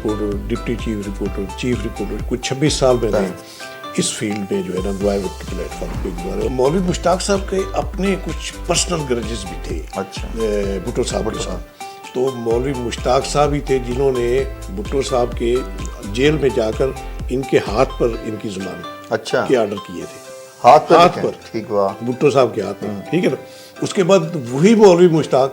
Reporter, deputy chief reporter کچھ 26 سال میں نے اس فیلڈ میں جو ہے نا نوائے وقت کے پلیٹ فارم پہ گزارے. مولوی مشتاق صاحب کے اپنے کچھ پرسنل گرجز بھی تھے بھٹو صاحب کے ساتھ. تو مولوی مشتاق صاحب ہی تھے جنہوں نے بھٹو صاحب کے جیل میں جا کر ان کے ہاتھ پر ان کی ضمانت کے آرڈر کیے تھے. ہاتھ پر بھٹو صاحب کے ہاتھ میں, ٹھیک ہے نا. اس کے بعد وہی مولوی مشتاق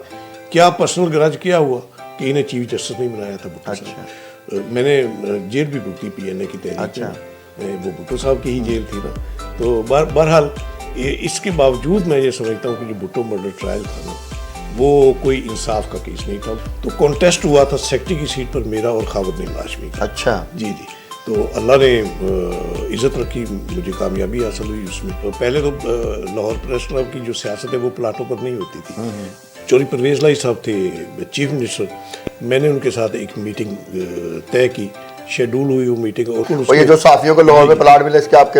کیا پرسنل گرج کیا ہوا کہ انہیں چیف جسٹس نہیں بنایا تھا بھٹو صاحب. میں نے جیل بھی بھگتی پی این اے کی تحریک میں, وہ بھٹو صاحب کی ہی جیل تھی نا. تو بہرحال اس کے باوجود میں یہ سمجھتا ہوں کہ جو بھٹو مرڈر ٹرائل تھا نا وہ کوئی انصاف کا کیس نہیں تھا. تو کانٹیسٹ ہوا تھا سیکٹری کی سیٹ پر میرا اور خاوند نعیم ہاشمی کا. اچھا جی. تو اللہ نے عزت رکھی, مجھے کامیابی حاصل ہوئی اس میں. پہلے تو لاہور پریس کلب کی جو سیاست ہے وہ پلاٹوں پر نہیں ہوتی تھی. چوری پرویز لائی صاحب تھے چیف منسٹر, میں نے ان کے ساتھ ایک میٹنگ طے کی, شیڈول ہوئی وہ میٹنگ. اور یہ جو صحافیوں کو لاہور میں پلاٹ ملے اس کے آپ کے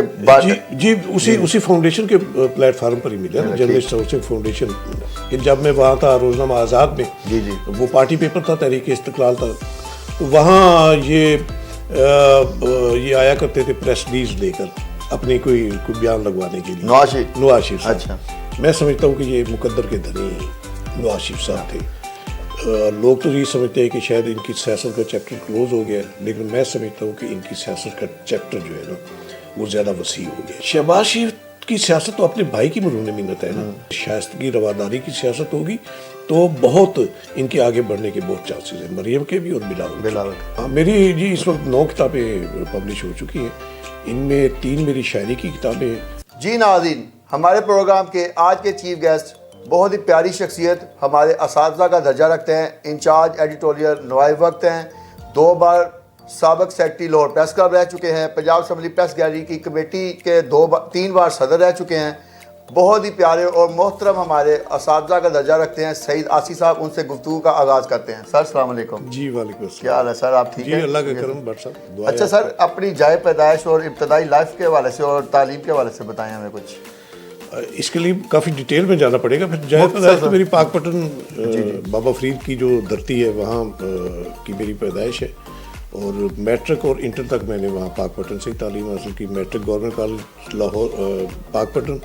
جی اسی فاؤنڈیشن کے پلیٹ فارم پر ہی ملے نا, جرنلسٹ ہاؤسنگ فاؤنڈیشن. جب میں وہاں تھا روزنامہ آزاد میں, وہ پارٹی پیپر تھا, تحریک استقلال تھا, تو وہاں یہ آیا کرتے تھے پریس ریلیز لے کر اپنی کوئی بیان لگوانے کے لیے. نواز شریف. اچھا. میں سمجھتا ہوں کہ یہ مقدر کے دھنی نواز شریف صاحب تھے. لوگ تو یہ سمجھتے ہیں کہ شاید ان کی سیاست کا چیپٹر کلوز ہو گیا, لیکن میں سمجھتا ہوں کہ ان کی سیاست کا چیپٹر جو ہے نا وہ زیادہ وسیع ہو گیا. شہباز شریف کی سیاست تو اپنے بھائی کی مرہون منت ہے نا. شائستگی رواداری کی سیاست ہوگی تو بہت ان کے آگے بڑھنے کے بہت چانسز ہیں, مریم کے بھی اور بلاول. میری جی اس وقت 9 کتابیں پبلش ہو چکی ہیں, ان میں 3 میری شاعری کی کتابیں ہیں. جی ناظرین, ہمارے پروگرام کے آج کے چیف گیسٹ بہت ہی پیاری شخصیت, ہمارے اساتذہ کا درجہ رکھتے ہیں, انچارج ایڈیٹوریل نوائے وقت ہیں, 2 بار سابق سیکرٹری لاہور پریس کلب رہ چکے ہیں, پنجاب اسمبلی پریس گیلری کی کمیٹی کے 3 بار صدر رہ چکے ہیں. بہت ہی پیارے اور محترم ہمارے اساتذہ کا درجہ رکھتے ہیں سعید آسی صاحب. ان سے گفتگو کا آغاز کرتے ہیں. سر السلام علیکم. جی وعلیکم السلام. کیا حال ہے سر, آپ ٹھیک ہیں؟ جی اللہ کا کرم بٹ صاحب. اچھا سر, اپنی جائے پیدائش اور ابتدائی لائف کے حوالے سے اور تعلیم کے حوالے سے بتائیں ہمیں کچھ. اس کے لیے کافی ڈیٹیل میں جانا پڑے گا. پھر جائے پیدائش تو میری پاک پٹن بابا فرید کی جو دھرتی ہے وہاں کی میری پیدائش ہے, اور میٹرک اور انٹر تک میں نے وہاں پاک پٹن سے ہی تعلیم حاصل کی. میٹرک گورنمنٹ کالج لاہور پاک پٹن,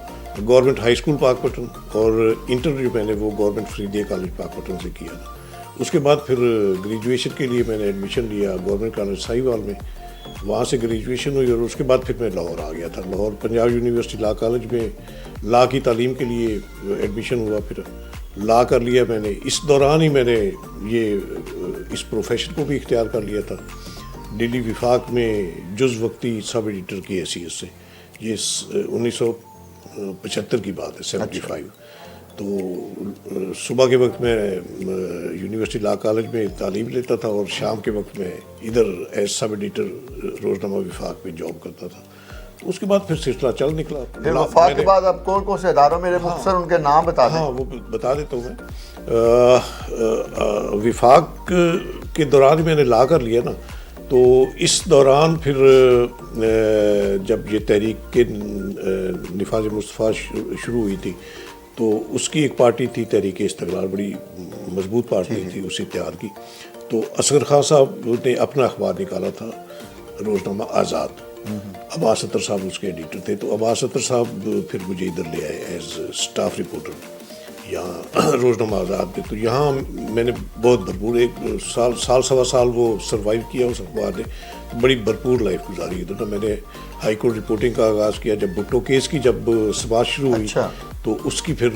گورنمنٹ ہائی اسکول پاک پٹن, اور انٹر جو میں نے وہ گورنمنٹ فریدیہ کالج پاک پٹن سے کیا تھا. اس کے بعد پھر گریجویشن کے لیے میں نے ایڈمیشن لیا گورنمنٹ کالج ساہیوال میں, وہاں سے گریجویشن ہوئی, اور اس کے بعد پھر میں لاہور آ گیا تھا. Lahore Punjab university law college میں لا کی تعلیم کے لیے ایڈمیشن ہوا, پھر لا کر لیا میں نے. اس دوران ہی میں نے اس پروفیشن کو بھی اختیار کر لیا تھا ڈیلی وفاق میں جز وقتی سب ایڈیٹر کی حیثیت سے. یہ 1975 کی بات ہے, 75. تو صبح کے وقت میں یونیورسٹی لا کالج میں تعلیم لیتا تھا, اور شام کے وقت میں ادھر ایز سب ایڈیٹر روزنامہ وفاق میں جاب کرتا تھا. اس کے بعد پھر سلسلہ چل نکلا. پھر وفاق کے بعد اب کون کون سے اداروں میں مختصر ان کے نام بتا دیں. ہاں وہ بتا دیتا ہوں میں. وفاق کے دوران میں نے لا کر لیا نا, تو اس دوران پھر جب یہ تحریک کے نفاذ مصطفیٰ شروع ہوئی تھی تو اس کی ایک پارٹی تھی تحریک استقلال, بڑی مضبوط پارٹی تھی اس اتحاد کی. تو اصغر خان صاحب نے اپنا اخبار نکالا تھا روزنامہ آزاد, عباس ستر صاحب اس کے ایڈیٹر تھے. تو عباس ستر صاحب پھر مجھے ادھر لے آئے ایز اسٹاف رپورٹر یہاں روزنامہ آزاد پہ. تو یہاں میں نے بہت بھرپور 1 سال سوا سال وہ سروائیو کیا اس اخبار نے. بڑی بھرپور لائف گزاری ادھر. میں نے ہائی کورٹ رپورٹنگ کا آغاز کیا جب بھٹو کیس کی جب سماعت شروع ہوئی. تو اس کی پھر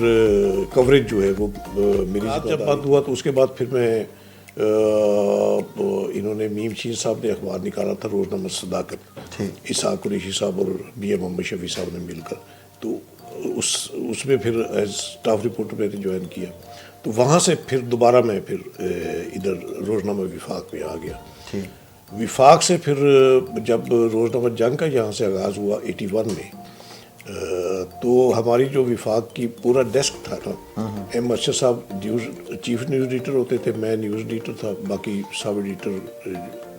کوریج جو ہے وہ میری جب بند ہوا, تو اس کے بعد پھر میں انہوں نے میم شین صاحب نے اخبار نکالا تھا روزنامہ صداقت, اسحاق قریشی صاحب اور بی اے محمد شفیع صاحب نے مل کر. تو اس میں پھر ایز اسٹاف رپورٹر میں نے جوائن کیا. تو وہاں سے پھر دوبارہ میں پھر ادھر روزنامہ وفاق میں آ گیا. وفاق سے پھر جب روزنامہ جنگ کا یہاں سے آغاز ہوا 81 میں, تو ہماری جو وفاق کی پورا ڈیسک تھا نا, ایم ارشد صاحب چیف نیوز ایڈیٹر ہوتے تھے, میں نیوز ایڈیٹر تھا, باقی سب ایڈیٹر,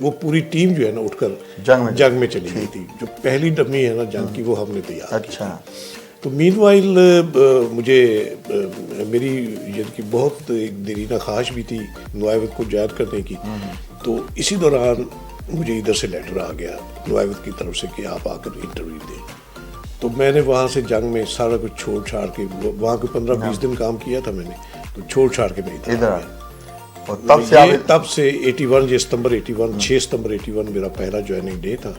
وہ پوری ٹیم جو ہے نا اٹھ کر جنگ میں چلی گئی تھی. جو پہلی ڈمی ہے نا جنگ کی وہ ہم نے تیار کی. تو مین وائل مجھے میری یعنی بہت ایک دیرینہ خواہش بھی تھی نوائے وقت کو جائر کرنے کی. تو اسی دوران مجھے ادھر سے لیٹر آ گیا نوائے وقت کی طرف سے کہ آپ آ کر انٹرویو دیں. تو میں نے وہاں سے جنگ میں سارا کچھ چھوڑ چھاڑ کے, وہاں کو 15-20 دن کام کیا تھا میں نے, تو چھوڑ چھاڑ کے میں ادھر آ گیا. تب سے 81 یہ ستمبر 81 6 ستمبر 81 میرا پہلا جوائننگ ڈے تھا.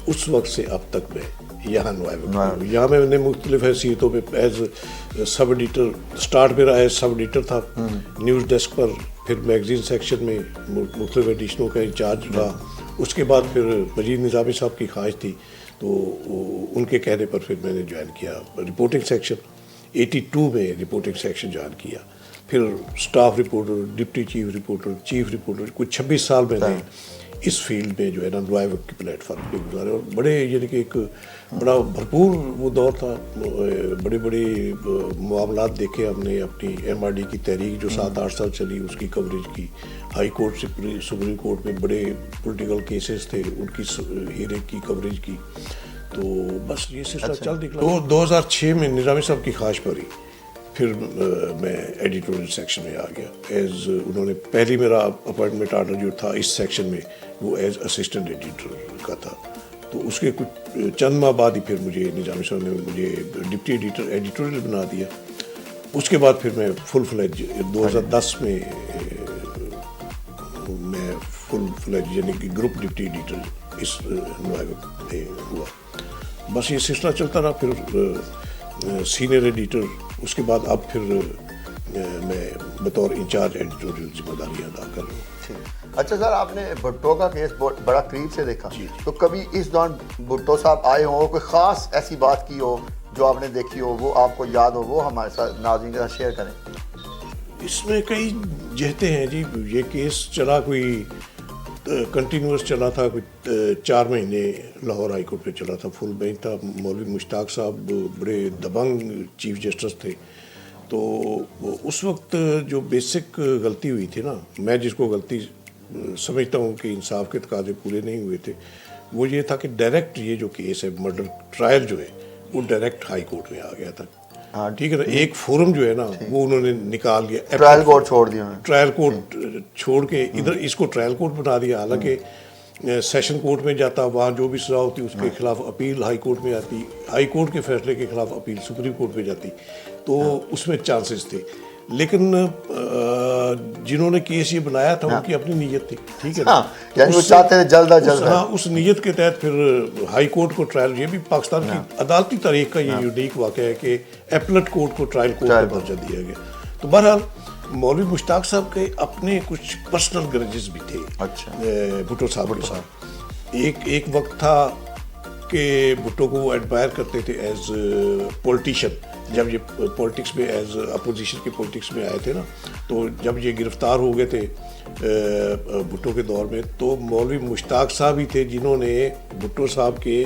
اس وقت سے اب تک میں یہاں نوائے وقت, یہاں میں نے مختلف حیثیتوں پہ ایز سب ایڈیٹر, اسٹارٹ میرا ایز سب ایڈیٹر تھا نیوز ڈیسک پر, پھر میگزین سیکشن میں مختلف ایڈیشنوں کا انچارج رہا. اس کے بعد پھر مجید نظامی صاحب کی خواہش تھی تو ان کے کہنے پر پھر میں نے جوائن کیا رپورٹنگ سیکشن. 82 میں رپورٹنگ سیکشن جوائن کیا, پھر staff reporter, deputy chief reporter کچھ 26 سال میں نے اس فیلڈ میں جو ہے نا نوائے وقت کے پلیٹ فارم پہ گزارے. اور بڑے یعنی کہ ایک بڑا بھرپور وہ دور تھا, بڑے بڑے معاملات دیکھے ہم نے. اپنی MRD کی تحریک جو 7-8 سال چلی اس کی کوریج کی, ہائی کورٹ سے سپریم کورٹ میں بڑے پولیٹیکل کیسز تھے ان کی ہیرنگ کی کوریج کی. تو بس یہ سلسلہ چل نکلا. تو 2006 میں نظامی صاحب کی خواہش پر ہی پھر میں ایڈیٹوریل سیکشن میں آ گیا. ایز انہوں نے پہلی میرا اپوائنٹمنٹ آرڈر جو تھا اس سیکشن میں وہ ایز اسسٹنٹ ایڈیٹر کا تھا. تو اس کے کچھ چند ماہ بعد ہی پھر مجھے نظامی صاحب نے مجھے ڈپٹی ایڈیٹوریل بنا دیا. اس کے بعد پھر میں فل فلیج 2010 میں فل فلیج یعنی کہ گروپ ڈپٹی ایڈیٹر اس نوائے وقت میں ہوا. بس یہ سلسلہ چلتا رہا. پھر سینئر ایڈیٹر, اس کے بعد اب پھر میں بطور انچارج ایڈیٹوریل ذمہ داریاں ادا کر رہا ہوں. اچھا سر, آپ نے بھٹو کا کیس بڑا قریب سے دیکھا, تو کبھی اس دوران بھٹو صاحب آئے ہوں, کوئی خاص ایسی بات کی ہو جو آپ نے دیکھی ہو, وہ آپ کو یاد ہو, وہ ہمارے ساتھ ناظرین کے ساتھ شیئر کریں. اس میں کئی جہتیں ہیں جی. یہ کیس چلا کوئی کنٹینیوس چلا تھا, کوئی 4 مہینے لاہور ہائی کورٹ پہ چلا تھا, فل بینچ تھا. مولوی مشتاق صاحب بڑے دبنگ چیف جسٹس تھے. تو اس وقت جو بیسک غلطی ہوئی تھی نا, میں جس کو غلطی سمجھتا ہوں کہ انصاف کے تقاضے پورے نہیں ہوئے تھے, وہ یہ تھا کہ ڈائریکٹ یہ جو کیس ہے مرڈر ٹرائل جو ہے وہ ڈائریکٹ ہائی کورٹ میں آ گیا تھا. ٹھیک ہے نا, ایک فورم جو ہے نا وہ انہوں نے نکال دیا, ٹرائل کورٹ چھوڑ دیا, ٹرائل کورٹ چھوڑ کے ادھر اس کو ٹرائل کورٹ بنا دیا. حالانکہ سیشن کورٹ میں جاتا, وہاں جو بھی سزا ہوتی اس کے خلاف اپیل ہائی کورٹ میں آتی, ہائی کورٹ کے فیصلے کے خلاف اپیل سپریم کورٹ میں جاتی, تو اس میں چانسز تھے. لیکن جنہوں نے کیس یہ بنایا تھا ان کی اپنی نیت تھی. ٹھیک ہے نا, یعنی وہ چاہتے ہیں جلد از جلد. ہاں, اس نیت کے تحت پھر ہائی کورٹ کو ٹرائل, یہ بھی پاکستان کی عدالتی تاریخ کا یہ یونیک واقعہ ہے کہ ایپلٹ کورٹ کو ٹرائل کورٹ کا درجہ دیا گیا. تو بہرحال مولوی مشتاق صاحب کے اپنے کچھ پرسنل گرجز بھی تھے بھٹو صاحب کے ساتھ. ایک وقت تھا کہ بھٹو کو وہ ایڈمائر کرتے تھے ایز پولیٹیشین. جب یہ پولیٹکس میں ایز اپوزیشن کے پولیٹکس میں آئے تھے نا, تو جب یہ گرفتار ہو گئے تھے بھٹو کے دور میں, تو مولوی مشتاق صاحب ہی تھے جنہوں نے بھٹو صاحب کے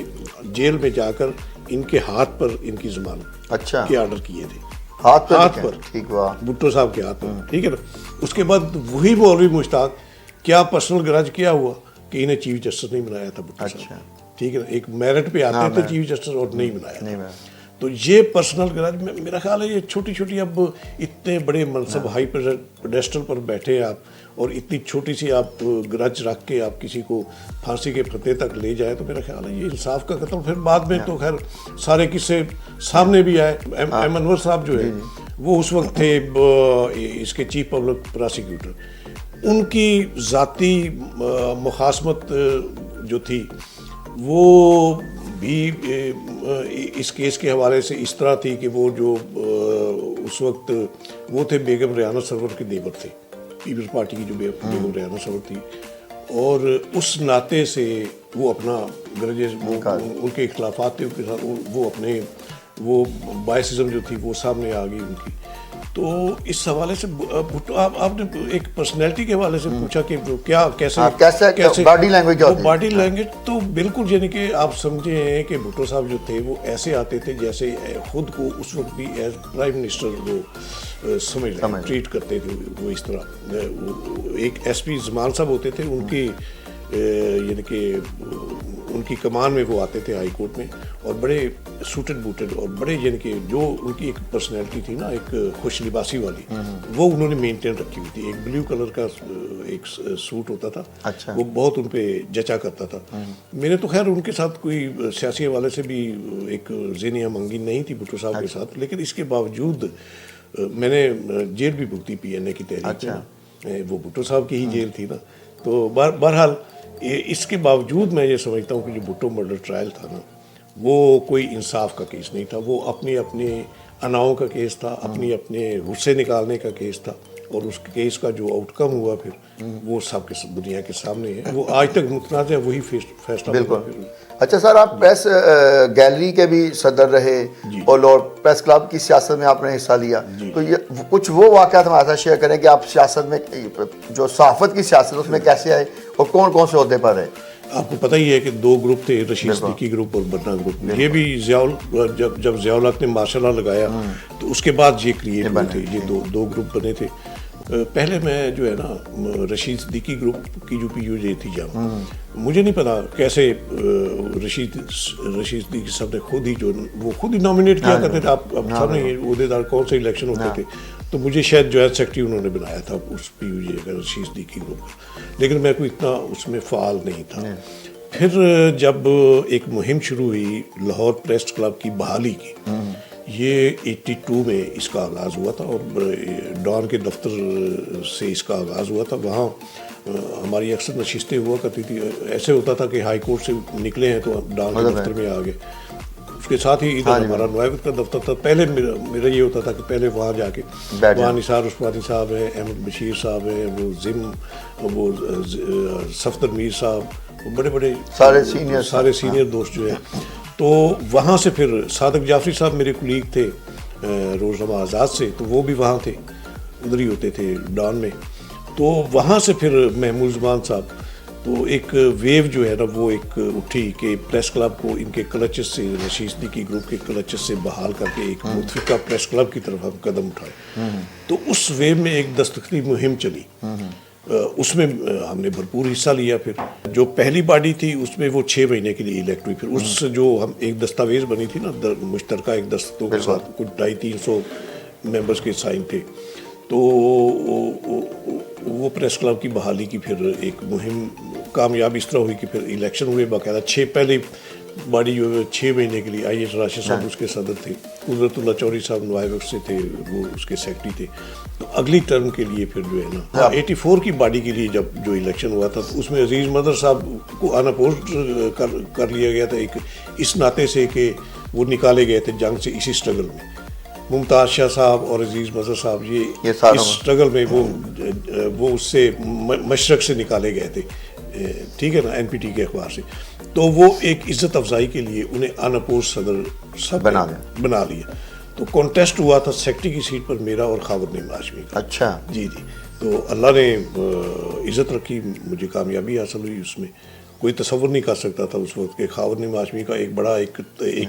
جیل میں جا کر ان کے ہاتھ پر ان کی ضمانت کے آرڈر کیے تھے. ہاتھ پر بھٹو صاحب کے ہاتھ پر. ٹھیک ہے نا. اس کے بعد وہی مولوی مشتاق کیا پرسنل گرج کیا ہوا کہ انہیں چیف جسٹس نہیں بنایا تھا بھٹو صاحب. ٹھیک ہے نا, ایک میرٹ پہ آتے تھے چیف جسٹس اور نہیں بنایا. تو یہ پرسنل گرج میرا خیال ہے یہ چھوٹی چھوٹی, اب اتنے بڑے منصب ہائی پیڈسٹل پر بیٹھے آپ اور اتنی چھوٹی سی آپ گرج رکھ کے آپ کسی کو پھانسی کے پھندے تک لے جائے, تو میرا خیال ہے یہ انصاف کا قتل. پھر بعد میں تو خیر سارے قصے سامنے بھی آئے. ایم انور صاحب جو ہے وہ اس وقت تھے اس کے چیف پبلک پراسیکیوٹر. ان کی ذاتی مخاصمت جو تھی وہ بھی اس کیس کے حوالے سے اس طرح تھی کہ وہ جو اس وقت وہ تھے بیگم ریحانہ سرور کے دیور تھے, پیپلز پارٹی کی جو بیگم ریحانہ سرور تھی, اور اس ناطے سے وہ اپنا گرجز ان کے اختلافات تھے ان کے ساتھ, وہ اپنے وہ بائسزم جو تھی وہ سامنے آ گئی ان کی. تو اس حوالے سے آپ نے ایک پرسنالٹی کے حوالے سے پوچھا کہ کیا کیسے باڈی لینگویج, تو بالکل یعنی کہ آپ سمجھے ہیں کہ بھٹو صاحب جو تھے وہ ایسے آتے تھے جیسے خود کو اس وقت بھی ایز پرائم منسٹر وہ سمجھ لیں ٹریٹ کرتے تھے. وہ اس طرح ایک ایس پی زمان صاحب ہوتے تھے, ان کی یعنی کہ ان کی کمان میں وہ آتے تھے ہائی کورٹ میں, اور بڑے سوٹڈ بوٹڈ اور بڑے یعنی کہ جو ان کی ایک پرسنالٹی تھی نا ایک خوش لباسی والی, وہ انہوں نے مینٹین رکھی ہوئی تھی. ایک بلیو کلر کا ایک سوٹ ہوتا تھا, اچھا, وہ بہت ان پہ جچا کرتا تھا. میں نے تو خیر ان کے ساتھ کوئی سیاسی حوالے سے بھی ایک ذہنی ہم آہنگی نہیں تھی بھٹو صاحب کے ساتھ, لیکن اس کے باوجود میں نے جیل بھی بھگتی پی این اے کی تحریک میں, وہ بھٹو صاحب کی ہی جیل تھی نا. تو بہرحال اس کے باوجود میں یہ سمجھتا ہوں کہ جو بھٹو مرڈر ٹرائل تھا نا, وہ کوئی انصاف کا کیس نہیں تھا, وہ اپنی اناؤں کا کیس تھا, اپنے غصے نکالنے کا کیس تھا, اور اس کیس کا جو آؤٹ کم ہوا پھر وہ سب کے دنیا کے سامنے ہے, وہ آج تک متنازع ہے, وہی فیصلہ. بالکل. اچھا سر, آپ پریس گیلری کے بھی صدر رہے اور پریس کلب کی سیاست میں آپ نے حصہ لیا, تو یہ کچھ وہ واقعات ہمارے ساتھ شیئر کریں کہ آپ سیاست میں, جو صحافت کی سیاست اس میں کیسے آئے اور کون کون سے عہدے پر رہے؟ آپ کو پتہ ہی ہے کہ 2 گروپ تھے, رشید صدیقی گروپ اور بننا گروپ. یہ بھی جب ضیاء الحق نے مارشل لا لگایا تو اس کے بعد یہ کریٹ ہوئے تھے, یہ 2 گروپ بنے تھے. پہلے میں جو ہے نا رشید صدیقی گروپ کی جو پی یو جے تھی, جب مجھے نہیں پتا کیسے رشید صدیقی صاحب نے خود ہی نامینیٹ کیا کرتے تھے. آپ سامنے عہدے دار کون سے الیکشن ہوتے تھے, تو مجھے شاید جوائنٹ سیکرٹری انہوں نے بنایا تھا اس پی یو جے کا, رشید صدیقی گروپ کا, لیکن میں کوئی اتنا اس میں فعال نہیں تھا. پھر جب ایک مہم شروع ہوئی لاہور پریس کلب کی بحالی کی, یہ 82 میں اس کا آغاز ہوا تھا, اور ڈان کے دفتر سے اس کا آغاز ہوا تھا. وہاں ہماری اکثر نشستیں ہوا کرتی تھی, ایسے ہوتا تھا کہ ہائی کورٹ سے نکلے ہیں تو ڈان کے دفتر میں آ گئے. اس کے ساتھ ہی ادھر ہمارا نوائیوک کا دفتر تھا. پہلے میرا یہ ہوتا تھا کہ پہلے وہاں جا کے, وہاں نثار عثمانی صاحب ہیں, احمد بشیر صاحب ہیں, وہ صفدر میر صاحب, بڑے سارے سینئر دوست جو ہیں. تو وہاں سے پھر صادق جعفری صاحب میرے کولیگ تھے روزنامہ آزاد سے, تو وہ بھی وہاں تھے, ادھر ہی ہوتے تھے ڈان میں. تو وہاں سے پھر محمود زمان صاحب, تو ایک ویو جو ہے نا وہ ایک اٹھی کہ پریس کلب کو ان کے کلچس سے, رشید صدیقی گروپ کے کلچس سے بحال کر کے ایک متفقہ پریس کلب کی طرف ہم قدم اٹھائے. تو اس ویو میں ایک دستخطی مہم چلی, اس میں ہم نے بھرپور حصہ لیا. پھر جو پہلی باڈی تھی اس میں وہ 6 مہینے کے لیے الیکٹ ہوئی. پھر اس جو ہم ایک دستاویز بنی تھی نا مشترکہ ایک دستوں کے ساتھ, کچھ 250-300 ممبرس کے سائن تھے. تو وہ پریس کلب کی بحالی کی پھر ایک مہم کامیاب اس طرح ہوئی کہ پھر الیکشن ہوئے باقاعدہ. پہلے باڈی جو 6 مہینے کے لیے آئی ایس راشد صاحب اس کے صدر تھے, قدرت اللہ چوری صاحب نوائیوک سے تھے, وہ اس کے سیکرٹری تھے. تو اگلی ٹرم کے لیے پھر جو ہے نا 84 کی باڈی کے لیے جب جو الیکشن ہوا تھا, تو اس میں عزیز مظہر صاحب کو اناپوزڈ کر لیا گیا تھا, ایک اس ناطے سے کہ وہ نکالے گئے تھے جنگ سے اسی اسٹرگل میں. ممتاز شاہ صاحب اور عزیز مظہر صاحب یہ اس اسٹرگل میں وہ اس سے مشرق سے نکالے گئے تھے, ٹھیک ہے نا, این پی ٹی کے اخبار سے. تو وہ ایک عزت افزائی کے لیے انہیں اناپوز صدر سب بنا لیا. تو کانٹیسٹ ہوا تھا سیکرٹری کی سیٹ پر میرا اور خاور نعیم ہاشمی کا. اچھا جی. تو اللہ نے عزت رکھی, مجھے کامیابی حاصل ہوئی اس میں. کوئی تصور نہیں کر سکتا تھا اس وقت کہ خاور نعیم ہاشمی کا ایک بڑا ایک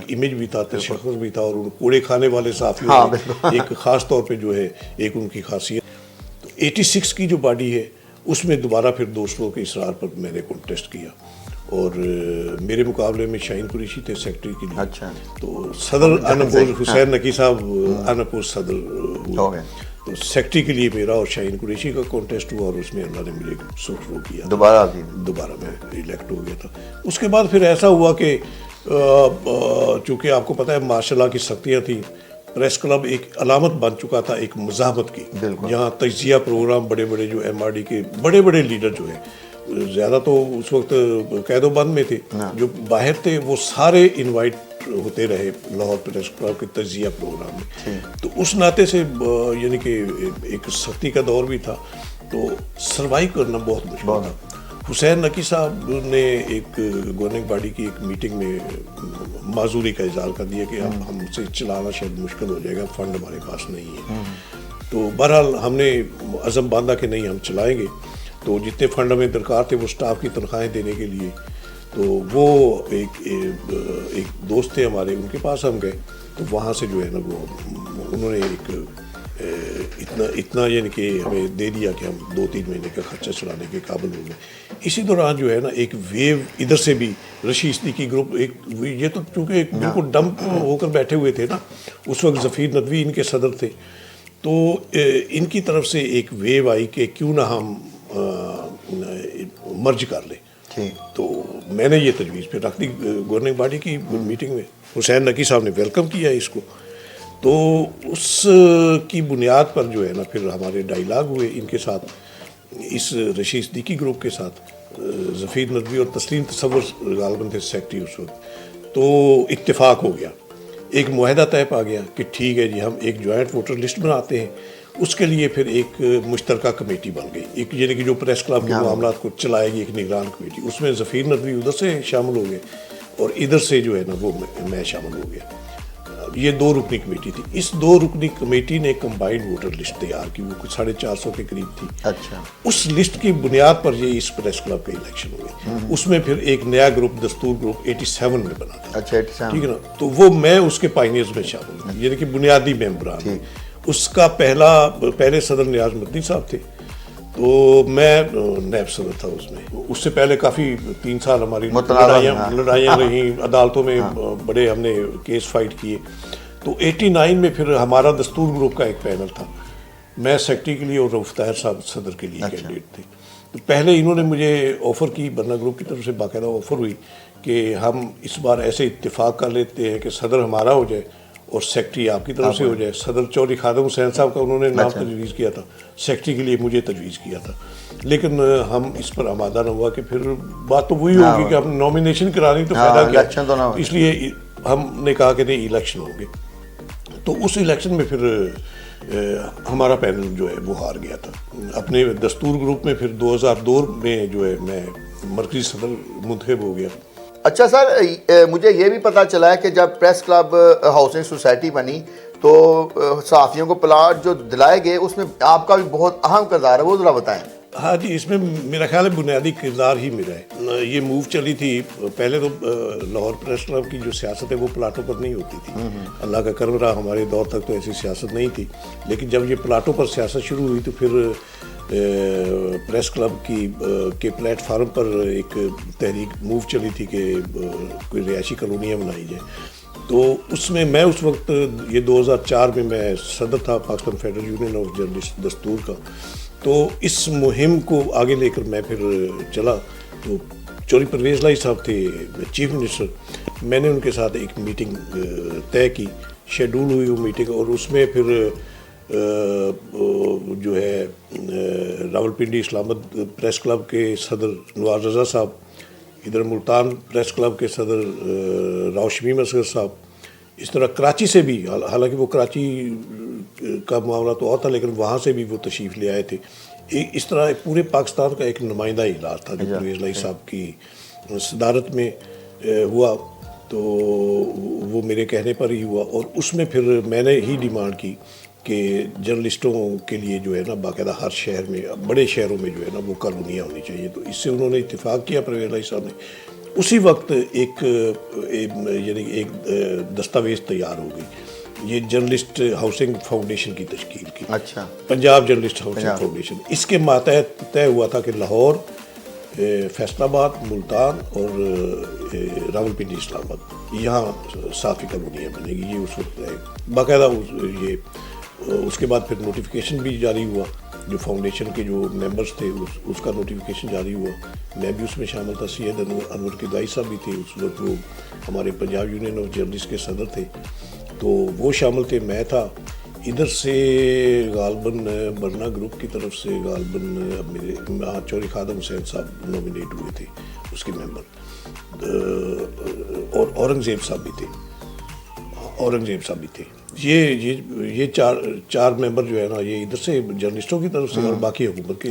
امیج بھی تھا, تشخص بھی تھا, اور ان کوڑے کھانے والے صحافیوں ایک خاص طور پہ جو ہے ایک ان کی خاصیت. تو 86 کی جو باڈی ہے اس میں دوبارہ پھر دوستوں کے اصرار پر میں نے کانٹیسٹ کیا, اور میرے مقابلے میں شاہین قریشی تھے سیکرٹری کے لیے. اچھا. تو صدر اناپوز حسین نقی صاحب اناپوز صدر ہوئے. تو سیکرٹری کے لیے میرا اور شاہین قریشی کا کانٹیسٹ ہوا, اور اس میں اللہ نے مجھے سرخرو کیا, دوبارہ میں الیکٹ ہو گیا تھا. اس کے بعد پھر ایسا ہوا کہ چونکہ آپ کو پتہ ہے ماشاء اللہ کی سختیاں تھیں, پریس کلب ایک علامت بن چکا تھا ایک مزاحمت کی, جہاں تجزیہ پروگرام بڑے جو ایم آر ڈی کے بڑے لیڈر جو ہیں, زیادہ تو اس وقت قید و بند میں تھے, جو باہر تھے وہ سارے انوائٹ ہوتے رہے لاہور پریس کلب کے تجزیہ پروگرام میں. تو اس ناطے سے یعنی کہ ایک سختی کا دور بھی تھا, تو سروائیو کرنا بہت مشکل تھا. حسین نقی صاحب نے ایک گورننگ باڈی کی ایک میٹنگ میں معذوری کا اظہار کر دیا کہ اب ہم سے چلانا شاید مشکل ہو جائے گا, فنڈ ہمارے پاس نہیں ہے. تو بہرحال ہم نے عزم باندھا کہ نہیں ہم چلائیں گے. تو جتنے فنڈ ہمیں درکار تھے وہ اسٹاف کی تنخواہیں دینے کے لیے, تو وہ ایک دوست تھے ہمارے, ان کے پاس ہم گئے. تو وہاں سے جو ہے نا وہ انہوں نے ایک اتنا یعنی کہ ہمیں دے دیا کہ ہم 2-3 مہینے کا خرچہ چلانے کے قابل ہو گئے. اسی دوران جو ہے نا ایک ویو ادھر سے بھی رشید صدیقی گروپ, یہ تو چونکہ بالکل ڈمپ ہو کر بیٹھے ہوئے تھے نا, اس وقت ظفیر ندوی ان کے صدر تھے. تو ان کی طرف سے ایک ویو آئی کہ کیوں نہ ہم مرج کر لیں. تو میں نے یہ تجویز پھر رکھ دی گورننگ باڈی کی میٹنگ میں. حسین نقی صاحب نے ویلکم کیا اس کو. تو اس کی بنیاد پر جو ہے نا پھر ہمارے ڈائیلاگ ہوئے ان کے ساتھ, اس رشید صدیقی گروپ کے ساتھ. ظفیر ندوی اور تسلیم تصور غالباً تھے سیکٹری اس وقت. تو اتفاق ہو گیا, ایک معاہدہ طے پا گیا کہ ٹھیک ہے جی ہم ایک جوائنٹ ووٹر لسٹ بناتے ہیں. اس کے لیے پھر ایک مشترکہ کمیٹی بن گئی, ایک یعنی کہ جو پریس کلب کے معاملات کو چلائے گی, ایک نگران کمیٹی. اس میں ظفیر ندوی ادھر سے شامل ہو گئے اور ادھر سے جو ہے نا وہ میں شامل ہو گیا. یہ 2 رکنی کمیٹی تھی. اس 2 رکنی کمیٹی نے کمبائنڈ ووٹر لسٹ تیار کی, وہ کچھ 450 کے قریب تھی. اچھا. اس لسٹ کی بنیاد پر یہ اس پریس کلب کا الیکشن ہوئے. اس میں پھر ایک نیا گروپ دستور گروپ 87 میں بنا تھا. اچھا, ٹھیک ہے نا. تو وہ میں اس کے پائنیئرز میں شامل ہوں, یعنی کہ بنیادی ممبران. اس کا پہلے صدر نیاز مدنی صاحب تھے, تو میں نیب صدر تھا اس میں. اس سے پہلے کافی 3 سال ہماری لڑائیاں رہیں عدالتوں میں, بڑے ہم نے کیس فائٹ کیے. تو 89 میں پھر ہمارا دستور گروپ کا ایک پینل تھا, میں سیکٹری کے لیے اور رؤف طاہر صاحب صدر کے لیے کینڈیڈیٹ تھے. تو پہلے انہوں نے مجھے آفر کی, برنا گروپ کی طرف سے باقاعدہ آفر ہوئی کہ ہم اس بار ایسے اتفاق کر لیتے ہیں کہ صدر ہمارا ہو جائے اور سیکٹری آپ کی طرف سے ہو جائے. صدر چودھری خادم حسین صاحب کا انہوں نے نام تجویز کیا تھا, سیکٹری کے لیے مجھے تجویز کیا تھا. لیکن ہم اس پر آمادہ نہ ہوا کہ پھر بات تو وہی ہوگی کہ ہم نامینیشن کرا رہی تو فائدہ کیا. اس لیے ہم نے کہا کہ نہیں الیکشن ہوں گے. تو اس الیکشن میں پھر ہمارا پینل جو ہے وہ ہار گیا تھا. اپنے دستور گروپ میں پھر 2002 میں جو ہے میں مرکزی صدر منتخب ہو گیا. اچھا سر, مجھے یہ بھی پتہ چلا ہے کہ جب پریس کلب ہاؤسنگ سوسائٹی بنی تو صحافیوں کو پلاٹ جو دلائے گئے اس میں آپ کا بھی بہت اہم کردار ہے, وہ ذرا بتائیں. ہاں جی, اس میں میرا خیال ہے بنیادی کردار ہی میرا ہے. یہ موو چلی تھی پہلے تو لاہور پریس کلب کی جو سیاست ہے وہ پلاٹوں پر نہیں ہوتی تھی. اللہ کا کرم رہا ہمارے دور تک تو ایسی سیاست نہیں تھی. لیکن جب یہ پلاٹوں پر سیاست شروع ہوئی تو پھر پریس کلب کے پلیٹ فارم پر ایک تحریک موو چلی تھی کہ کوئی رہائشی کالونیاں بنائی جائیں. تو اس میں اس وقت یہ 2004 میں صدر تھا Pakistan federal union of journalist دستور کا. تو اس مہم کو آگے لے کر میں پھر چلا. تو چودھری پرویز لائی صاحب تھے چیف منسٹر, میں نے ان کے ساتھ ایک میٹنگ طے کی, شیڈول ہوئی وہ میٹنگ. اور اس میں پھر جو ہے راولپنڈی اسلام آباد پریس کلب کے صدر نواز رضا صاحب, ادھر ملتان پریس کلب کے صدر راؤ شمیم اصغر صاحب, اس طرح کراچی سے بھی, حالانکہ وہ کراچی کا معاملہ تو اور تھا لیکن وہاں سے بھی وہ تشریف لے آئے تھے. اس طرح پورے پاکستان کا ایک نمائندہ اجلاس تھا جو پرویز لائی صاحب کی صدارت میں ہوا. تو وہ میرے کہنے پر ہی ہوا. اور اس میں پھر میں نے ہی ڈیمانڈ کی کہ جرنلسٹوں کے لیے جو ہے نا باقاعدہ ہر شہر میں, بڑے شہروں میں جو ہے نا وہ کالونیاں ہونی چاہیے. تو اس سے انہوں نے اتفاق کیا پرویز لائی صاحب نے. اسی وقت ایک دستاویز تیار ہو گئی, یہ جرنلسٹ ہاؤسنگ فاؤنڈیشن کی تشکیل کی. اچھا. Punjab journalist housing foundation. اس کے ماتحت طے ہوا تھا کہ لاہور, فیصل آباد, ملتان اور راولپنڈی اسلام آباد یہاں صافی کالونیاں بنے گی. یہ اس وقت باقاعدہ اس کے بعد پھر نوٹیفیکیشن بھی جاری ہوا. جو فاؤنڈیشن کے جو ممبرز تھے اس کا نوٹیفیکیشن جاری ہوا. میں بھی اس میں شامل تھا. سید انور قدائی صاحب بھی تھے اس وقت, وہ ہمارے پنجاب یونین آف جرنلسٹ کے صدر تھے. تو وہ شامل تھے, میں تھا. ادھر سے غالباً برنا گروپ کی طرف سے غالباً میرے چودھری خادم حسین صاحب نومینیٹ ہوئے تھے اس کے ممبر, اور اورنگزیب صاحب بھی تھے. یہ چار ممبر جو ہے نا یہ ادھر سے جرنلسٹوں کی طرف سے اور باقی حکومت کے.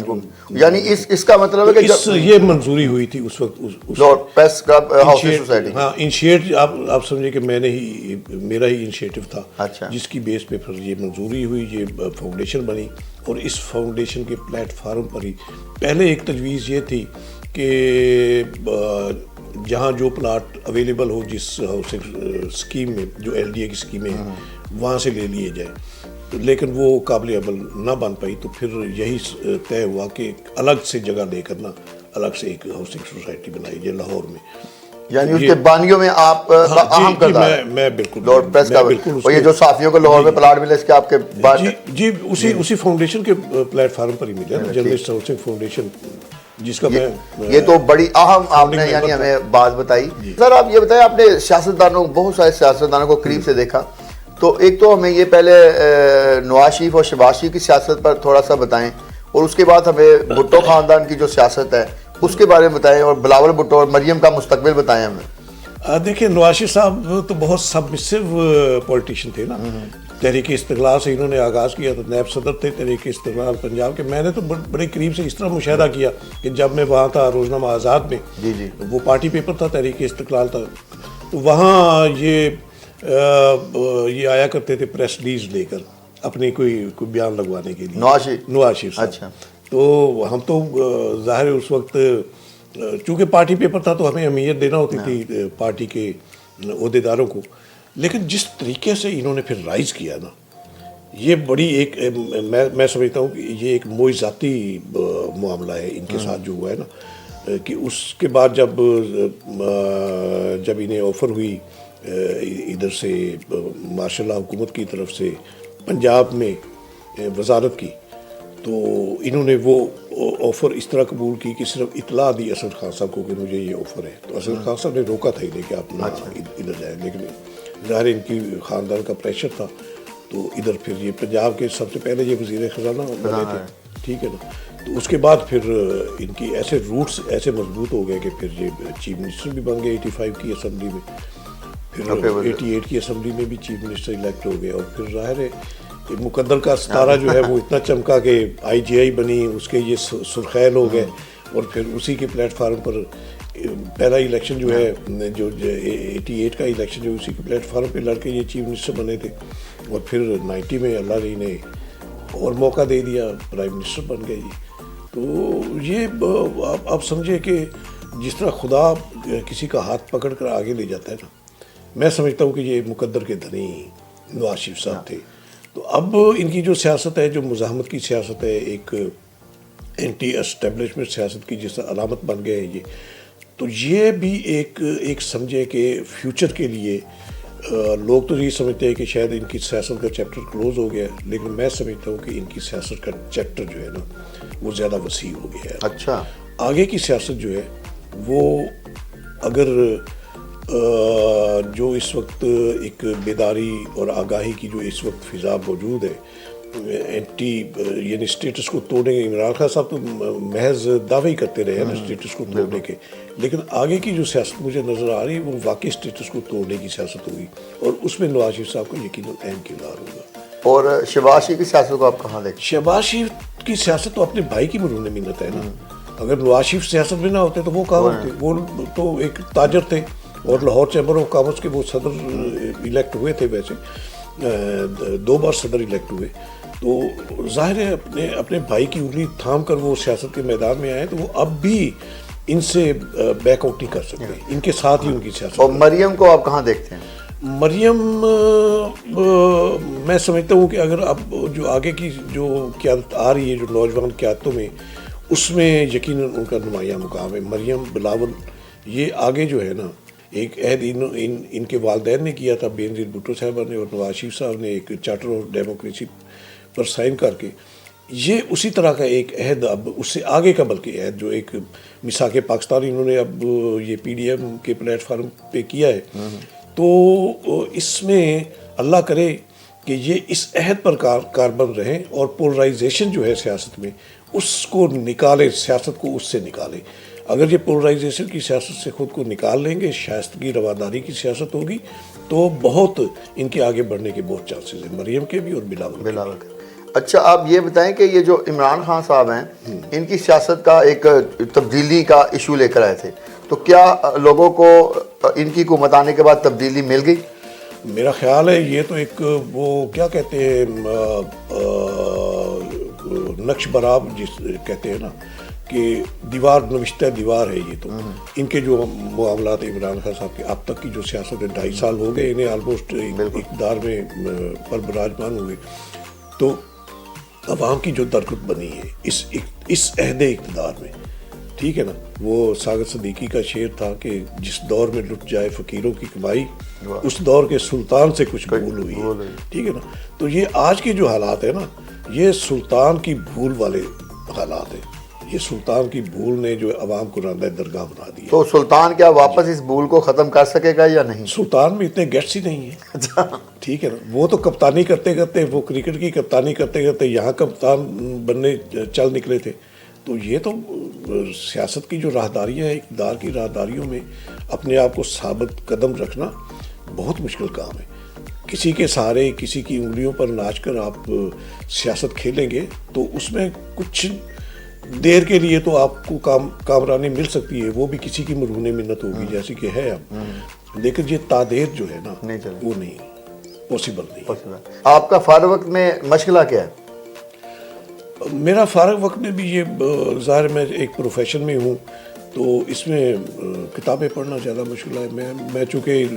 یعنی اس کا مطلب ہے کہ یہ منظوری ہوئی تھی اس وقت پریس کلب ہاؤسنگ سوسائٹی. ہاں, انیشیٹ آپ سمجھے کہ میں نے ہی, میرا ہی انیشیٹو تھا. اچھا. جس کی بیس پہ پھر یہ منظوری ہوئی, یہ فاؤنڈیشن بنی. اور اس فاؤنڈیشن کے پلیٹ فارم پر ہی پہلے ایک تجویز یہ تھی کہ جہاں جو پلاٹ اویلیبل ہو جس ہاؤسنگ اسکیم میں, جو ایل ڈی اے کی اسکیمیں ہیں, وہاں سے لے لیے جائیں. لیکن وہ قابل عمل نہ بن پائی. تو پھر یہی طے ہوا کہ الگ سے جگہ لے کر نا الگ سے ایک ہاؤسنگ سوسائٹی بنائی جائے لاہور میں. یعنی اس کے بانیوں میں آپ اہم کردار میں بالکل لارڈ پریس کا، اور یہ جو صحافیوں کو لاہور میں پلاٹ ملے اس کے آپ کے بعد جی اسی فاؤنڈیشن کے پلیٹ فارم پر ہی ملے، جرنلسٹ ہاؤسنگ فاؤنڈیشن، جس کا میں یہ تو بڑی اہم آپ نے یعنی ہمیں بات بتائی. سر آپ یہ بتائیں، آپ نے سیاستدانوں، بہت سارے سیاستدانوں کو قریب سے دیکھا، تو ایک تو ہمیں یہ پہلے نواز شریف اور شہباز شریف کی سیاست پر تھوڑا سا بتائیں، اور اس کے بعد ہمیں بھٹو خاندان کی جو سیاست ہے اس کے بارے میں بتائیں، اور بلاول بھٹو اور مریم کا مستقبل بتائیں ہمیں. دیکھیں، نواز شریف صاحب تو بہت سبمسو پولیٹیشین تھے نا. تحریک استقلال سے انہوں نے آغاز کیا، تو نائب صدر تھے تحریک استقلال پنجاب کے. میں نے تو بڑے قریب سے اس طرح مشاہدہ کیا کہ جب میں وہاں تھا روزنامہ آزاد میں، وہ پارٹی پیپر تھا، تحریک استقلال تھا، تو وہاں یہ آیا کرتے تھے پریس ریلیز لے کر اپنی کوئی بیان لگوانے کے لیے، نواز شریف صاحب. اچھا. تو ہم تو ظاہر ہے اس وقت چونکہ پارٹی پیپر تھا تو ہمیں اہمیت دینا ہوتی تھی پارٹی کے عہدیداروں کو، لیکن جس طریقے سے انہوں نے پھر رائز کیا نا، یہ بڑی ایک میں سمجھتا ہوں کہ یہ ایک معجزاتی معاملہ ہے ان کے ساتھ جو ہوا ہے نا. کہ اس کے بعد جب انہیں آفر ہوئی ادھر سے ماشاء اللہ حکومت کی طرف سے پنجاب میں وزارت کی، تو انہوں نے وہ آفر اس طرح قبول کی کہ صرف اطلاع دی اسد خان صاحب کو کہ مجھے یہ آفر ہے. تو اسد خان صاحب نے روکا تھا انہیں کہ آپ ادھر جائیں، لیکن ظاہر ان کی خاندان کا پریشر تھا. تو ادھر پھر یہ پنجاب کے سب سے پہلے یہ وزیر خزانہ بنے تھے، ٹھیک ہے نا. تو اس کے بعد پھر ان کی ایسے روٹس ایسے مضبوط ہو گئے کہ پھر یہ چیف منسٹر بھی بن گئے 85 کی اسمبلی میں، پھر 88 کی اسمبلی میں بھی چیف منسٹر الیکٹ ہو گئے. اور پھر ظاہر ہے مقدر کا ستارہ جو ہے وہ اتنا چمکا کہ آئی جی آئی بنی، اس کے یہ سرخیل ہو گئے، اور پھر اسی کے پلیٹ فارم پر پہلا الیکشن جو ہے جو 88 کا الیکشن جو اسی کے پلیٹ فارم پہ لڑ کے یہ چیف منسٹر بنے تھے. اور پھر 90 میں اللہ نے انہیں اور موقع دے دیا، پرائم منسٹر بن گئے جی. تو یہ آپ سمجھے کہ جس طرح خدا کسی کا ہاتھ پکڑ کر آگے لے جاتا ہے نا، میں سمجھتا ہوں کہ یہ مقدر کے دھنی نواز شریف صاحب تھے. تو اب ان کی جو سیاست ہے، جو مزاحمت کی سیاست ہے، ایک اینٹی اسٹیبلشمنٹ سیاست کی جس طرح علامت بن گئے ہیں یہ، تو یہ بھی ایک سمجھے کہ فیوچر کے لیے لوگ تو یہ سمجھتے ہیں کہ شاید ان کی سیاست کا چیپٹر کلوز ہو گیا، لیکن میں سمجھتا ہوں کہ ان کی سیاست کا چیپٹر جو ہے نا وہ زیادہ وسیع ہو گیا ہے. اچھا. آگے کی سیاست جو ہے وہ اگر جو اس وقت ایک بیداری اور آگاہی کی جو اس وقت فضا موجود ہے، اینٹی یعنی اسٹیٹس کو توڑنے کے، عمران خان صاحب تو محض دعوے ہی کرتے رہے ہیں نا اسٹیٹس کو توڑنے کے، لیکن آگے کی جو سیاست مجھے نظر آ رہی ہے وہ واقعی اسٹیٹس کو توڑنے کی سیاست ہوگی، اور اس میں نواز شریف صاحب کا یقیناً اہم کردار ہوگا. اور شہباز شریف کی سیاست کو آپ کہاں دیکھیں؟ شہباز شریف کی سیاست تو اپنے بھائی کی مرہون منت ہے نا. اگر نواز شریف سیاست میں نہ ہوتے تو وہ کہاں ہوتے؟ وہ تو ایک تاجر تھے، اور لاہور چیمبر آف کامرس کے وہ صدر الیکٹ ہوئے تھے، ویسے 2 بار صدر الیکٹ ہوئے. تو ظاہر ہے اپنے بھائی کی انگلی تھام کر وہ سیاست کے میدان میں آئے، تو وہ اب بھی ان سے بیک آؤٹ نہیں کر سکتے، ان کے ساتھ ہی ان کی سیاست. اور مریم کو آپ کہاں دیکھتے ہیں؟ مریم میں سمجھتا ہوں کہ اگر اب جو آگے کی جو قیادت آ رہی ہے جو نوجوان قیادتوں میں، اس میں یقیناً ان کا نمایاں مقام ہے. مریم، بلاول، یہ آگے جو ہے نا ایک عہد ان کے والدین نے کیا تھا، بے نظیر بھٹو صاحبہ نے اور نواز شریف صاحب نے، ایک چارٹر آف ڈیموکریسی پر سائن کر کے. یہ اسی طرح کا ایک عہد اب اس سے آگے کا بلکہ عہد جو ایک میثاق پاکستان انہوں نے اب یہ پی ڈی ایم کے پلیٹ فارم پہ کیا ہے. تو اس میں اللہ کرے کہ یہ اس عہد پر کاربند رہیں اور پولرائزیشن جو ہے سیاست میں اس کو نکالیں، سیاست کو اس سے نکالیں. اگر یہ پولرائزیشن کی سیاست سے خود کو نکال لیں گے، شائستگی رواداری کی سیاست ہوگی، تو بہت ان کے آگے بڑھنے کے بہت چانسز ہیں، مریم کے بھی اور بلاول کے. اچھا، آپ یہ بتائیں کہ یہ جو عمران خان صاحب ہیں، ان کی سیاست کا ایک تبدیلی کا ایشو لے کر آئے تھے، تو کیا لوگوں کو ان کی حکومت آنے کے بعد تبدیلی مل گئی؟ میرا خیال ہے یہ تو ایک وہ کیا کہتے ہیں نقش برآب جس کہتے ہیں نا کہ دیوار نوشتہ دیوار ہے. یہ تو ان کے جو معاملات عمران خان صاحب کے اب تک کی جو سیاست ہے 2.5 سال ہو گئے انہیں آلموسٹ اقتدار میں پر براجمان ہوئے. تو عوام کی جو درگت بنی ہے اس عہد اقتدار میں، ٹھیک ہے نا. وہ ساغر صدیقی کا شعر تھا کہ جس دور میں لٹ جائے فقیروں کی کمائی اس دور کے سلطان سے کچھ بھول ہوئی ہے. ٹھیک ہے نا. تو یہ آج کے جو حالات ہیں نا یہ سلطان کی بھول والے حالات ہیں. یہ سلطان کی بھول نے جو عوام کو راندہ درگاہ بنا دیا. تو سلطان کیا واپس اس بھول کو ختم کر سکے گا یا نہیں؟ سلطان میں اتنے گیٹس ہی نہیں ہیں. ٹھیک ہے نا. وہ تو کپتانی کرتے کرتے وہ کرکٹ کی کپتانی کرتے کرتے یہاں کپتان بننے چل نکلے تھے. تو یہ تو سیاست کی جو راہداریاں ہیں اقتدار کی راہداریوں میں اپنے آپ کو ثابت قدم رکھنا بہت مشکل کام ہے. کسی کے سہارے کسی کی انگلیوں پر ناچ کر آپ سیاست کھیلیں گے تو اس میں کچھ دیر کے لیے تو آپ کو کامرانی مل سکتی ہے, وہ بھی کسی کی مرہون منت ہوگی جیسی کہ ہے اب, لیکن یہ تعدیر جو ہے نا وہ نہیں پاسبل نہیں. آپ کا فارغ وقت میں مشغلہ کیا ہے؟ میرا فارغ وقت میں بھی یہ ظاہر میں ایک پروفیشن میں ہوں تو اس میں کتابیں پڑھنا زیادہ مشغلہ ہے. میں چونکہ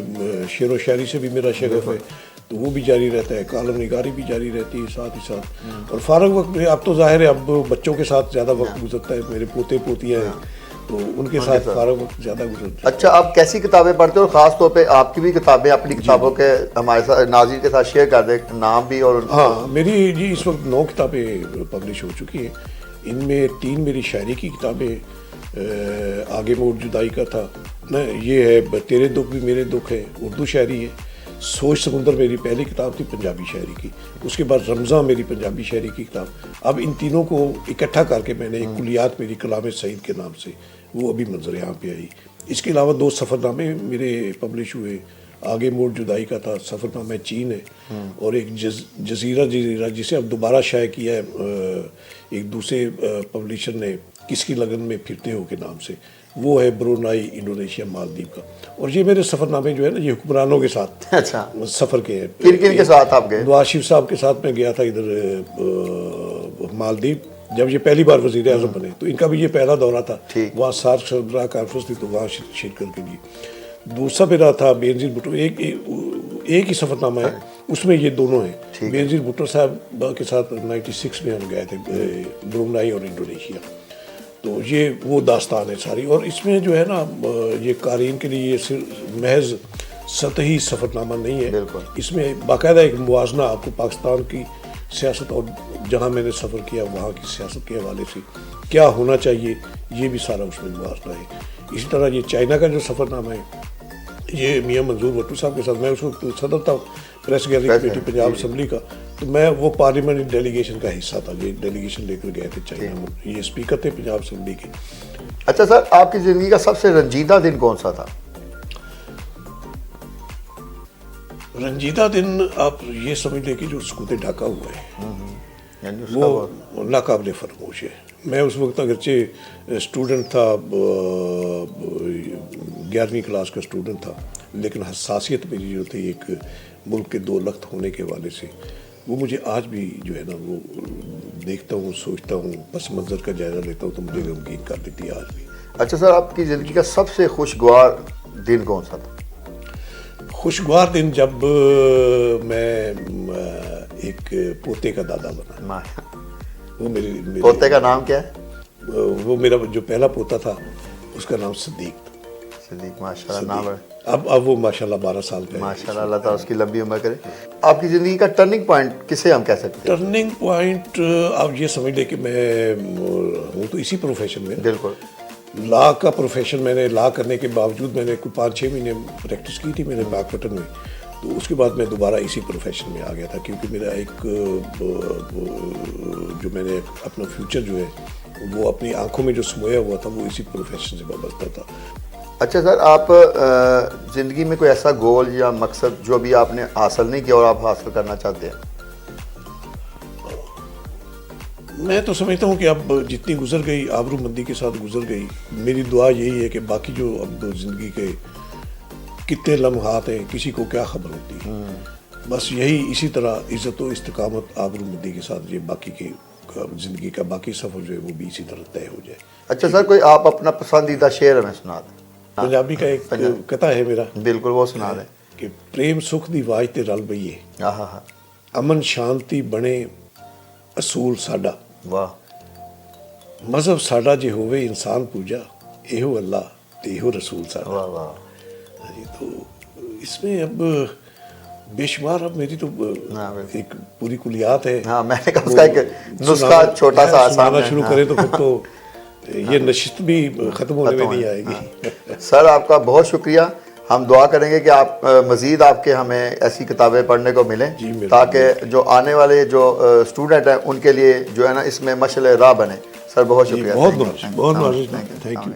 شعر و شاعری سے بھی میرا شغف ہے تو وہ بھی جاری رہتا ہے, کالم نگاری بھی جاری رہتی ہے ساتھ ہی ساتھ. اور فارغ وقت میں اب تو ظاہر ہے اب بچوں کے ساتھ زیادہ وقت گزرتا ہے, میرے پوتے پوتیاں ہیں تو ان کے ساتھ فارغ وقت زیادہ گزرتا ہے. اچھا, آپ کیسی کتابیں پڑھتے ہو؟ اور خاص طور پہ آپ کی بھی کتابیں اپنی کتابوں کے ہمارے ساتھ ناظرین کے ساتھ شیئر کر دیں, نام بھی. اور ہاں, میری جی اس وقت 9 کتابیں پبلش ہو چکی ہیں. ان میں 3 میری شاعری کی کتابیں, آگے موڑ جدائی کا تھا نا, یہ ہے تیرے دکھ بھی میرے دکھ ہے اردو شاعری ہے. سوچ سمندر میری پہلی کتاب تھی پنجابی شاعری کی. اس کے بعد رمضان میری پنجابی شاعری کی کتاب. اب ان تینوں کو اکٹھا کر کے میں نے ایک کلیات میری کلام سعید کے نام سے وہ ابھی منظر یہاں پہ آئی. اس کے علاوہ 2 سفر نامے میرے پبلش ہوئے. آگے موڑ جدائی کا تھا, سفر نامہ چین ہے, اور ایک جزیرہ جسے اب دوبارہ شائع کیا ہے ایک دوسرے پبلشر نے, کس کی لگن میں پھرتے ہو کے نام سے, وہ ہے برونائی انڈونیشیا مالدیپ کا. اور یہ میرے سفر نامے جو ہے نا یہ حکمرانوں کے ساتھ اچھا سفر کے ہیں. کن کن کے ساتھ آپ گئے؟ نواز شریف صاحب کے ساتھ میں گیا تھا ادھر مالدیپ, جب یہ پہلی بار وزیر اعظم بنے تو ان کا بھی یہ پہلا دورہ تھا. وہاں سارک سربراہ کانفرنس تھی تو وہاں شرکت کے لیے. دوسرا میرا تھا بینظیر بھٹو, ایک ہی سفر نامہ ہے اس میں یہ دونوں ہیں. بینظیر بھٹو صاحب کے ساتھ 96 میں ہم گئے تھے برونائی اور انڈونیشیا. تو یہ وہ داستان ہے ساری. اور اس میں جو ہے نا یہ قارئین کے لیے یہ صرف محض سطحی سفر نامہ نہیں ہے, اس میں باقاعدہ ایک موازنہ آپ کو پاکستان کی سیاست اور جہاں میں نے سفر کیا وہاں کی سیاست کے حوالے سے کیا ہونا چاہیے یہ بھی سارا اس میں موازنہ ہے. اسی طرح یہ چائنا کا جو سفر نامہ ہے یہ میاں منظور بھٹو صاحب کے ساتھ, میں اس وقت صدر تھا press gallery committee Punjab assembly کا, تو میں وہ پارلیمنٹ ڈیلیگیشن کا حصہ تھا. یہ ڈیلیگیشن لے کر گئے تھے چائنا میں, یہ اسپیکر تھے پنجاب اسمبلی کے. اچھا سر, آپ کی زندگی کا سب سے رنجیدہ دن کون سا تھا؟ رنجیدہ دن آپ یہ سمجھ لیں کہ جو سکوت ڈھاکہ ہوا ہے وہ ناقابل فراموش ہے. میں اس وقت اگرچہ اسٹوڈنٹ تھا, 11ویں کلاس کا اسٹوڈنٹ تھا, لیکن حساسیت میری جو تھی ایک ملک کے 2 لخت ہونے کے حوالے سے وہ مجھے آج بھی جو ہے نا وہ دیکھتا ہوں, سوچتا ہوں, پس منظر کا جائزہ لیتا ہوں تو مجھے غمگین کر دیتی ہے آج بھی. اچھا سر, آپ کی زندگی کا سب سے خوشگوار دن کون سا تھا؟ خوشگوار دن جب میں ایک پوتے کا دادا بنا. وہ میرے پوتے کا نام کیا ہے؟ وہ میرا جو پہلا پوتا تھا اس کا نام صدیق تھا. صدیق, ماشاءاللہ نام ہے. اب وہ ماشاءاللہ 12 سال کا ہے. ماشاءاللہ, اللہ تعالیٰ اس کی لمبی عمر کرے. آپ کی زندگی کا ٹرننگ پوائنٹ کسے ہم کہہ سکتے ہیں؟ ٹرننگ پوائنٹ آپ یہ سمجھ لیں کہ میں ہوں تو اسی پروفیشن میں. بالکل. لا کا پروفیشن میں نے لا کرنے کے باوجود میں نے کوئی 5-6 مہینے پریکٹس کی تھی میں نے باغپٹن میں. تو اس کے بعد میں دوبارہ اسی پروفیشن میں آ گیا تھا کیونکہ میرا ایک جو میں نے اپنا فیوچر جو ہے وہ اپنی آنکھوں میں جو سمویا ہوا تھا وہ اسی پروفیشن سے وابستہ تھا. اچھا سر, آپ زندگی میں کوئی ایسا گول یا مقصد جو ابھی آپ نے حاصل نہیں کیا اور آپ حاصل کرنا چاہتے ہیں؟ میں تو سمجھتا ہوں کہ اب جتنی گزر گئی آبرو مندی کے ساتھ گزر گئی. میری دعا یہی ہے کہ باقی جو اب زندگی کے کتنے لمحات ہیں کسی کو کیا خبر ہوتی ہے, بس یہی اسی طرح عزت و استقامت آبرو مندی کے ساتھ یہ باقی کی زندگی کا باقی سفر جو ہے وہ بھی اسی طرح طے ہو جائے. اچھا سر, کوئی آپ اپنا پسندیدہ شعر ہمیں سنا دیں. پنجابی کا ایک کتا ہے میرا. بالکل, وہ سنا دیں. کہ پریم سکھ دی واج تے رل بئیے, امن شانتی بنے اصول ساڈا. واہ. مذہب ساڈا جے ہوئے انسان پوجا ایہو اللہ تے ایہو رسول ساڈا. واہ واہ. ہاں جی تو اس میں اب بے شمار اب میری تو ایک پوری کلیات ہے. ہاں میں نے کہا اس کا ایک نسخہ چھوٹا سا آسان ہے. شروع کرے تو پھر تو یہ نشست بھی ختم ہونے میں نہیں آئے گی. سر آپ کا بہت شکریہ. ہم دعا کریں گے کہ آپ مزید آپ کے ہمیں ایسی کتابیں پڑھنے کو ملیں تاکہ جو آنے والے جو اسٹوڈنٹ ہیں ان کے لیے جو ہے نا اس میں مشعل راہ بنے. سر بہت شکریہ. بہت بہت تھینک یو.